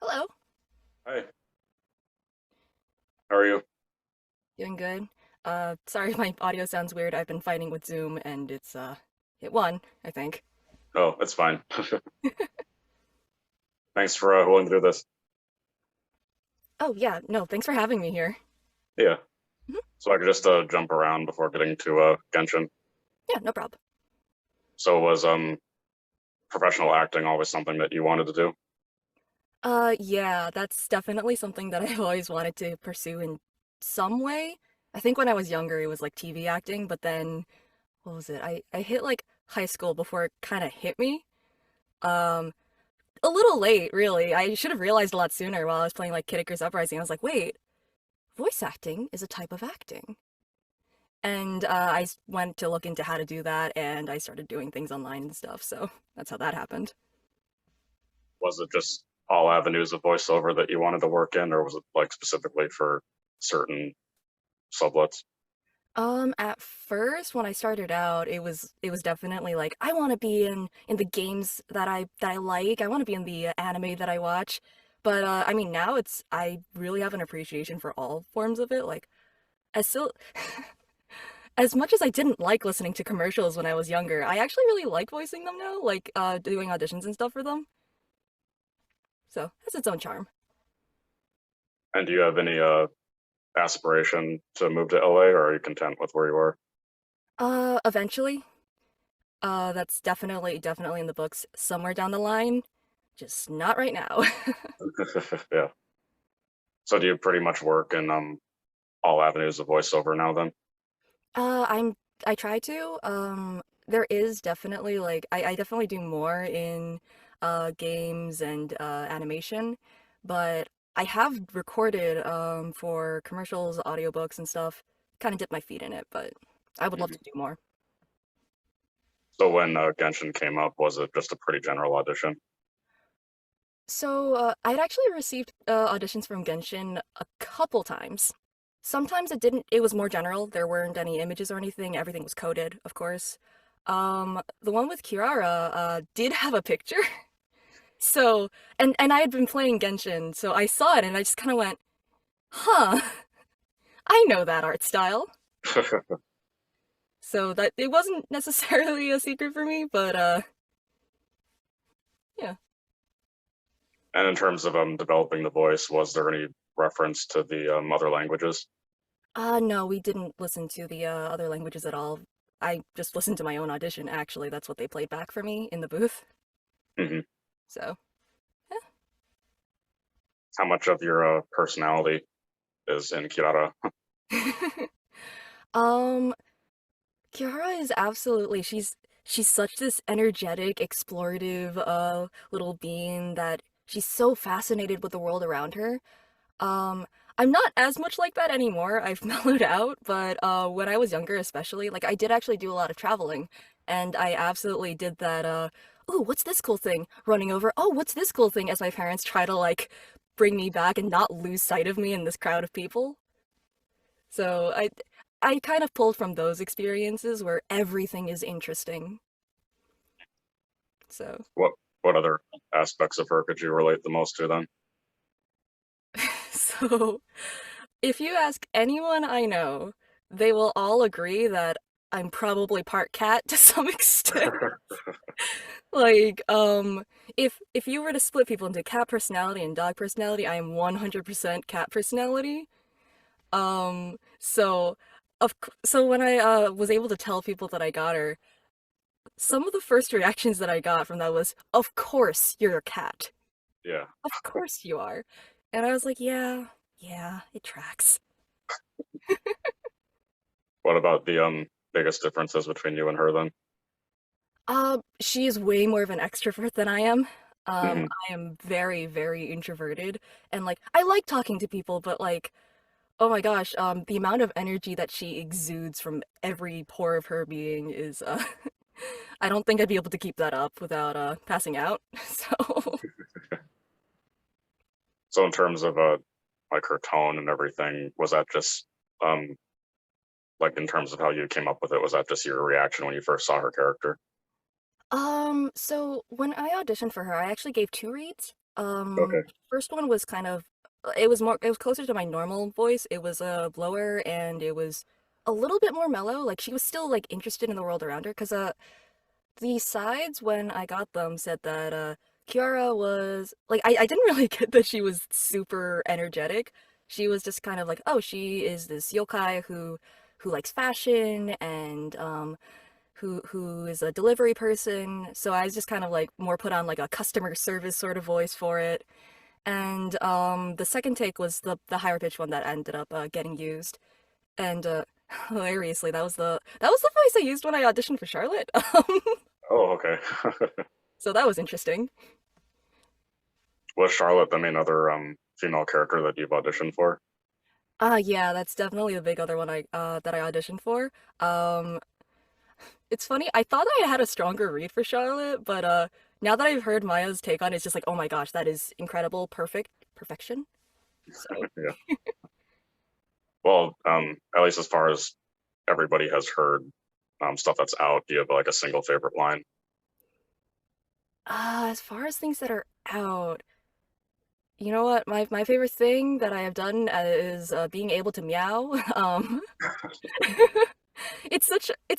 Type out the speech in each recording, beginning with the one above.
Hello, Hi, how are you? doing good. Sorry if my audio sounds weird. I've been fighting with Zoom and it won, I think. Oh, it's fine. Thanks for willing to do this. Oh yeah, no, thanks for having me here. Yeah, Mhm. so I could just jump around before getting to Genshin. Yeah, no problem. So was professional acting always something that you wanted to do? Yeah, that's definitely something that I've always wanted to pursue in some way. I think when I was younger it was like TV acting, but then what was it? I hit like high school before it kind of hit me. Um, a little late, really. I should have realized a lot sooner while I was playing like Kid Icarus Uprising. I was like, wait, voice acting is a type of acting. And went to look into how to do that, and I started doing things online and stuff. So that's how that happened. Was it just all avenues of voiceover that you wanted to work in, or was it like specifically for certain sublets? At first, when I started out, it was definitely like I want to be in the games that I like. I want to be in the anime that I watch. But I mean, now I really have an appreciation for all forms of it. Like as still as much as I didn't like listening to commercials when I was younger, I actually really like voicing them now, like doing auditions and stuff for them. So it has its own charm. And do you have any aspiration to move to LA, or are you content with where you are? Eventually. That's definitely in the books somewhere down the line, just not right now. Yeah. So do you pretty much work in all avenues of voiceover now then? I'm I try to. There is definitely like I definitely do more in games and animation, but I have recorded for commercials, audiobooks and stuff. Kind of dip my feet in it, but I would love Mhm. to do more. So when Genshin came up, was it just a pretty general audition? So, I'd actually received auditions from Genshin a couple times. Sometimes it was more general. There weren't any images or anything. Everything was coded, of course. The one with Kirara did have a picture. So, and I had been playing Genshin, so I saw it and I just kind of went, "Huh, I know that art style." So that it wasn't necessarily a secret for me, but yeah. And in terms of developing the voice, was there any reference to the other languages? No, we didn't listen to the other languages at all. I just listened to my own audition, actually. That's what they played back for me in the booth. Hmm. So, How much of your personality is in Kirara? yeah. um, Kiara is absolutely she's such this energetic, explorative little being that she's so fascinated with the world around her. Um, I'm not as much like that anymore. I've mellowed out, but when I was younger especially, like I did actually do a lot of traveling, and I absolutely did that oh, what's this cool thing? Running over, oh, what's this cool thing as my parents try to like bring me back and not lose sight of me in this crowd of people. So I kind of pulled from those experiences where everything is interesting. So What other aspects of her could you relate the most to then? so if you ask anyone I know, they will all agree that I'm probably part cat to some extent. Like, if you were to split people into cat personality and dog personality, I am 100% cat personality. So so when I was able to tell people that I got her, some of the first reactions that I got from that was, "Of course you're a cat. Yeah. Of course you are." And I was like, "Yeah, yeah, it tracks." What about the biggest differences between you and her then? She is way more of an extrovert than I am. Hmm. I am very introverted, and like I like talking to people, but like, oh my gosh, the amount of energy that she exudes from every pore of her being is I don't think I'd be able to keep that up without passing out. So, So in terms of like her tone and everything, was that just um like in terms of how you came up with it, was that just your reaction when you first saw her character? so when I auditioned for her, I actually gave two reads. Okay. First one was kind of it was closer to my normal voice. It was lower and it was a little bit more mellow. Like she was still like interested in the world around her because the sides when I got them said that Kiara was like I didn't really get that she was super energetic. She was just kind of like, oh, she is this yokai who likes fashion and who is a delivery person. So I was just kind of like more put on like a customer service sort of voice for it. And the second take was the higher pitch one that ended up getting used. And hilariously, that was the voice I used when I auditioned for Charlotte. Oh, okay. So that was interesting. Was Charlotte the main other female character that you've auditioned for? Yeah, that's definitely a big other one I that I auditioned for. Um, it's funny, I thought I had a stronger read for Charlotte, but now that I've heard Maya's take on it, it's just like, oh my gosh, that is incredible, perfection. So, Yeah. Well, at least as far as everybody has heard stuff that's out, do you have like a single favorite line? as far as things that are out, you know what? My favorite thing that I have done is being able to meow. It's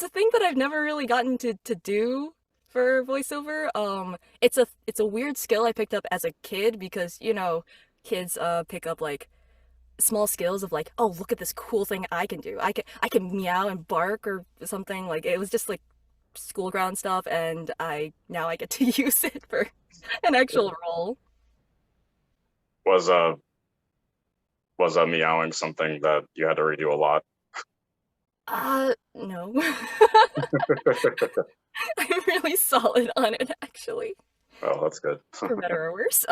a thing that I've never really gotten to do for voiceover. It's a weird skill I picked up as a kid because, you know, kids pick up like small skills of like, oh, look at this cool thing I can do. I can meow and bark or something. Like it was just like school ground stuff and I now I get to use it for an actual role. Was meowing something that you had to redo a lot? No. I'm really solid on it actually, Oh, that's good. for better or worse.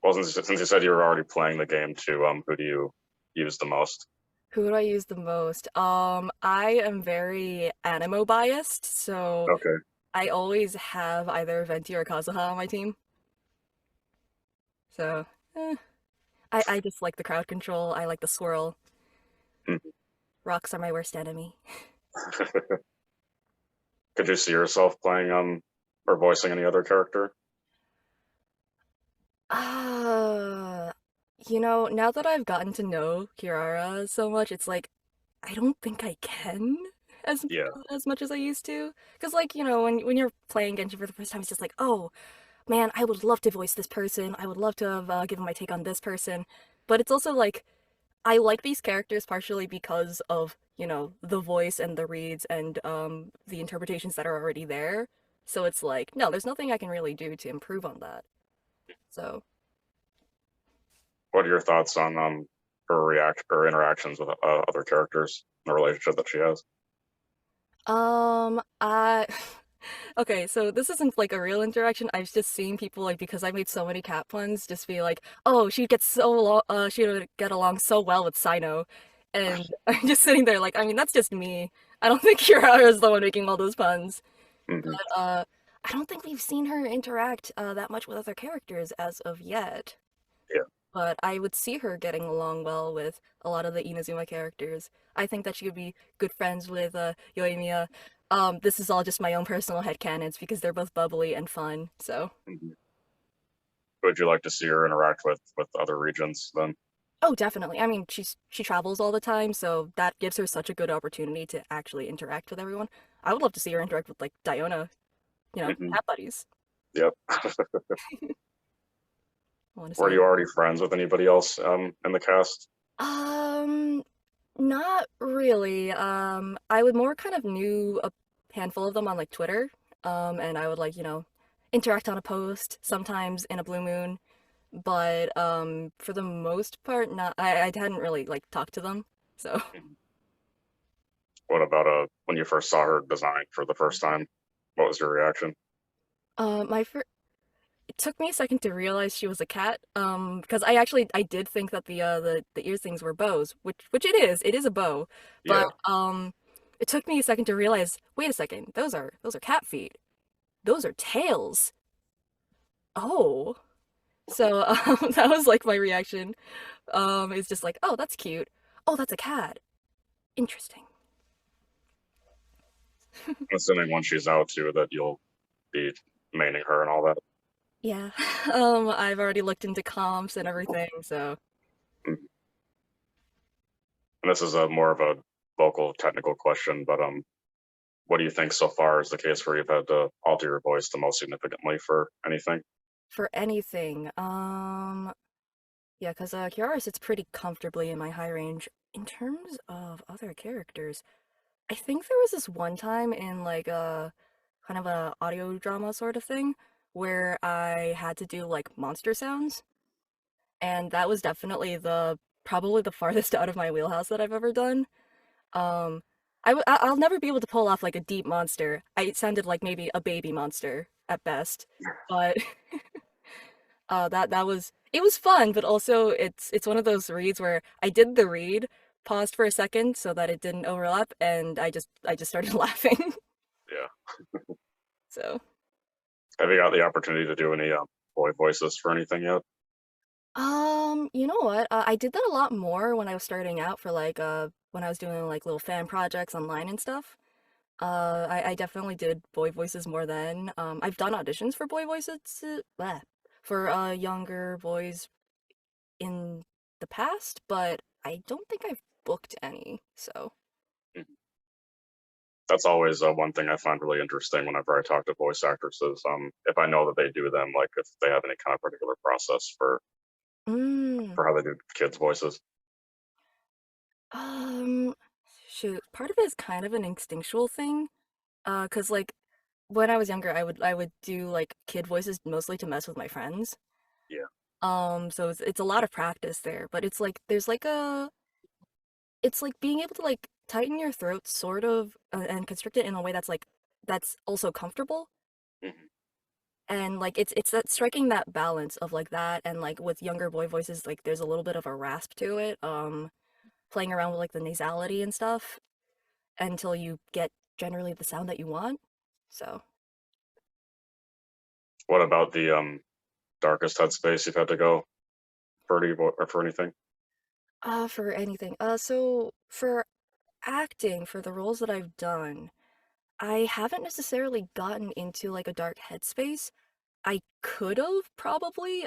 Well, since you said you were already playing the game too, who do you use the most? Who do I use the most? I am very animo biased, so Okay. I always have either Venti or Kazuha on my team. So, eh, I just like the crowd control. I like the swirl. Mhm. Rocks are my worst enemy. Could you see yourself playing or voicing any other character? Ah, you know, now that I've gotten to know Kirara so much, it's like I don't think I can as Yeah. as much as I used to. Because like, you know, when you're playing Genshin for the first time, it's just like, oh, man, I would love to voice this person. I would love to have given my take on this person. But it's also like, I like these characters partially because of, you know, the voice and the reads and the interpretations that are already there. So it's like, no, there's nothing I can really do to improve on that. So, What are your thoughts on her react or interactions with other characters in the relationship that she has? I okay, so this isn't like a real interaction. I've just seen people like because I made so many cat puns, just be like, "Oh, she would get along so well with Sino," and I'm just sitting there like, I mean, that's just me. I don't think Kirara is the one making all those puns, Hmm. but I don't think we've seen her interact that much with other characters as of yet. Yeah. But I would see her getting along well with a lot of the Inazuma characters. I think that she would be good friends with Yoimiya. This is all just my own personal headcanons because they're both bubbly and fun. So, Hmm. Would you like to see her interact with other regions then? oh, definitely. I mean, she travels all the time, so that gives her such a good opportunity to actually interact with everyone. I would love to see her interact with like Diona, you know, Hmm. cat buddies. Yep. I want to see Were her. you already friends with anybody else in the cast? Um, Not really. I would more kind of knew a handful of them on like Twitter. And I would like, you know, interact on a post, sometimes in a blue moon. But for the most part, not I hadn't really like talked to them. So Mhm. What about when you first saw her design for the first time? What was your reaction? my fir it took me a second to realize she was a cat. Because I did think that the ear things were bows, which it is. It is a bow. But Yeah. it took me a second to realize, wait a second, those are cat feet. Those are tails. Oh. So that was like my reaction. It's just like, oh, that's cute. Oh, that's a cat. Interesting. I'm assuming once she's out too that you'll be maining her and all that. Yeah. I've already looked into comps and everything, so Mhm. And this is a more of a vocal technical question, but what do you think so far is the case where you've had to alter your voice the most significantly for anything? for anything, yeah, because Kirara sits pretty comfortably in my high range. In terms of other characters, I think there was this one time in like a kind of a audio drama sort of thing where I had to do like monster sounds, and that was definitely the probably the farthest out of my wheelhouse that I've ever done. Um, I'll never be able to pull off like a deep monster. It sounded like maybe a baby monster at best, but that was it was fun, but also it's one of those reads where I did the read, paused for a second so that it didn't overlap, and I just started laughing. Yeah. So, Have you got the opportunity to do any boy voices for anything yet? you know what? I did that a lot more when I was starting out for like when I was doing like little fan projects online and stuff. I definitely did boy voices more then. I've done auditions for boy voices, for younger boys in the past, but I don't think I've booked any. So, Mhm. That's always one thing I find really interesting whenever I talk to voice actresses. If I know that they do them, like if they have any kind of particular process mm, for how they do kids' voices. um, shoot, part of it is kind of an instinctual thing. 'Cause like when I was younger, I would do like kid voices mostly to mess with my friends. Yeah. So it's a lot of practice there, but it's like there's like it's like being able to like tighten your throat sort of and constrict it in a way that's like that's also comfortable. Mhm. And like it's that striking that balance of like that and like with younger boy voices like there's a little bit of a rasp to it. Playing around with like the nasality and stuff until you get generally the sound that you want. So, What about the darkest headspace you've had to go for or for anything? for anything. So for acting, for the roles that I've done, I haven't necessarily gotten into like a dark headspace. I could have probably,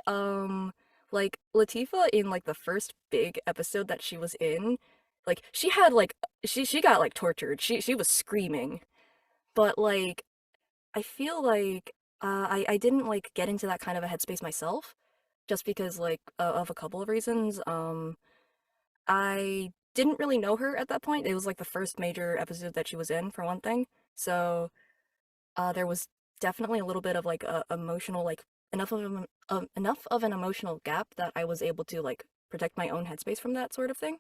like Latifah in like the first big episode that she was in, like she had like she got like tortured. She was screaming, but like I feel like I didn't like get into that kind of a headspace myself, just because like of a couple of reasons. I didn't really know her at that point. It was like the first major episode that she was in, for one thing. So there was definitely a little bit of like a emotional, like enough of an emotional gap that I was able to like protect my own headspace from that sort of thing.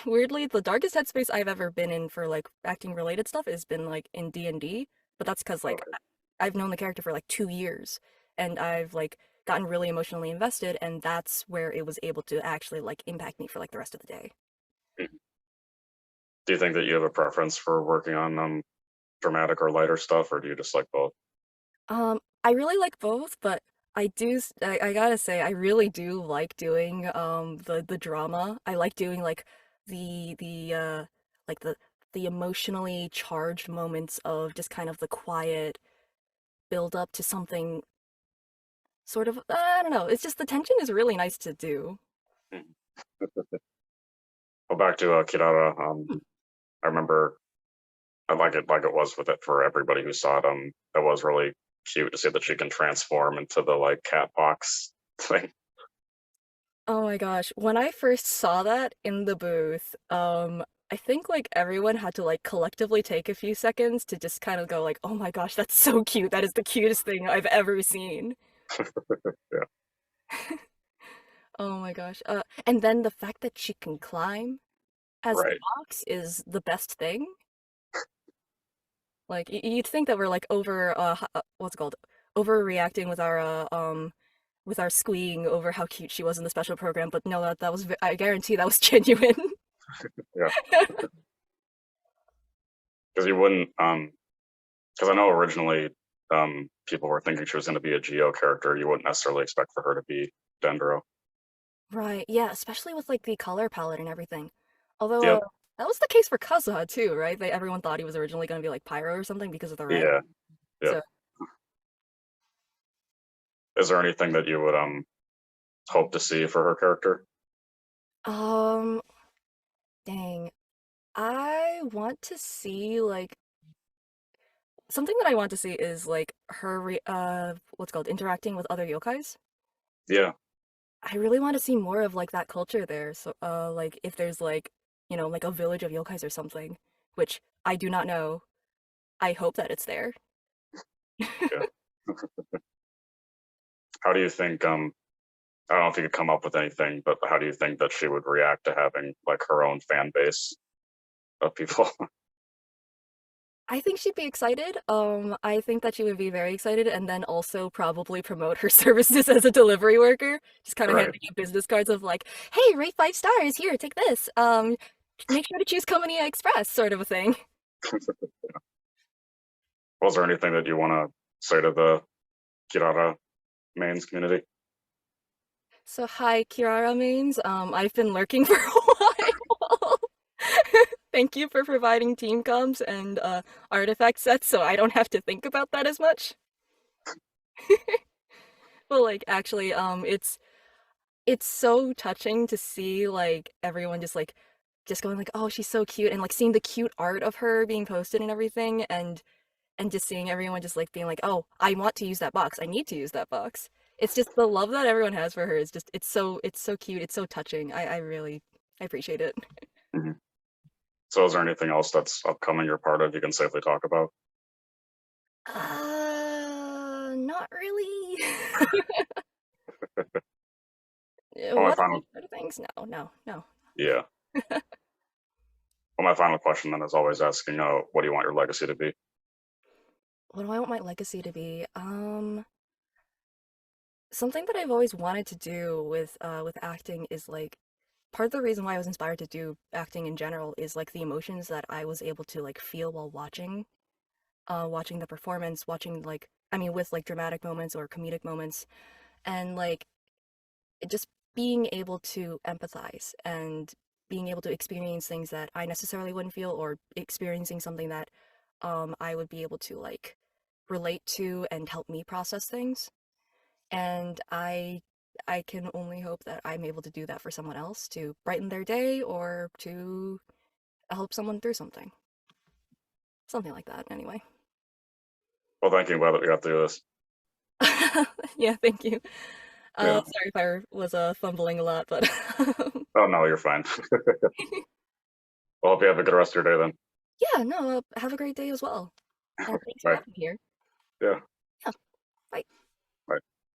Weirdly, the darkest headspace I've ever been in for like acting related stuff has been like in D&D, but that's because like Okay. I've known the character for like 2 years and I've like gotten really emotionally invested, and that's where it was able to actually like impact me for like the rest of the day. Mhm. Do you think that you have a preference for working on dramatic or lighter stuff, or do you just like both? I really like both, but I gotta say I really do like doing the drama. I like doing like the like the emotionally charged moments of just kind of the quiet build up to something sort of I don't know. It's just the tension is really nice to do. Mhm. Well, back to Kirara. I remember I like it was with it for everybody who saw it. It was really cute to see that she can transform into the like cat box thing. Oh my gosh, when I first saw that in the booth, I think like everyone had to like collectively take a few seconds to just kind of go like, "Oh my gosh, that's so cute. That is the cutest thing I've ever seen." Yeah. Oh my gosh. And then the fact that she can climb as the Right. box is the best thing. Like you'd think that we're like over what's it called? Overreacting with our squeeing over how cute she was in the special program, but no, that was I guarantee that was genuine. Yeah. Because you wouldn't because I know originally people were thinking she was going to be a Geo character. You wouldn't necessarily expect for her to be Dendro. Right, yeah, especially with like the color palette and everything. Although Yep. that was the case for Kazuha too, right? Everyone thought he was originally going to be like Pyro or something because of the red. Yeah. Yep. So Is there anything that you would hope to see for her character? Um, dang. I want to see like something that I want to see is like her what's called interacting with other yokais. Yeah, I really want to see more of like that culture there. So like if there's like, like a village of yokais or something, which I do not know. I hope that it's there. yeah. How do you think I don't know if you could come up with anything, but how do you think that she would react to having like her own fan base of people? I think she'd be excited. I think that she would be very excited and then also probably promote her services as a delivery worker. Just kind of Right. handing out business cards of like, hey, rate 5 stars, here, take this. Make sure to choose Company Express, sort of a thing. Was there anything that you want to say to the Kirara mains community? So hi, Kirara mains. I've been lurking for a while. Thank you for providing team comps and artifact sets so I don't have to think about that as much. But like actually, it's so touching to see like everyone just going like, oh, she's so cute, and like seeing the cute art of her being posted and everything, and just seeing everyone just like being like, oh, I want to use that box. I need to use that box. It's just the love that everyone has for her is just it's so cute. It's so touching. I really I appreciate it. Mhm. So, is there anything else that's upcoming you're part of you can safely talk about? Not really. Well, my What final, other things? No, no, no. yeah. Well, my final question then is always asking, what do you want your legacy to be? What do I want my legacy to be? Something that I've always wanted to do with acting is like part of the reason why I was inspired to do acting in general is like the emotions that I was able to like feel while watching the performance, watching like I mean with like dramatic moments or comedic moments, and like just being able to empathize and being able to experience things that I necessarily wouldn't feel, or experiencing something that I would be able to like relate to and help me process things. And I can only hope that I'm able to do that for someone else to brighten their day or to help someone through something. Something like that, anyway. Well, thank you. Glad that we got through this. Yeah, thank you. Yeah. Sorry if I was fumbling a lot, but Oh, no, you're fine. Well, hope you have a good rest of your day then. yeah, no, have a great day as well. And thanks for Bye. having me here. Yeah. Yeah, bye.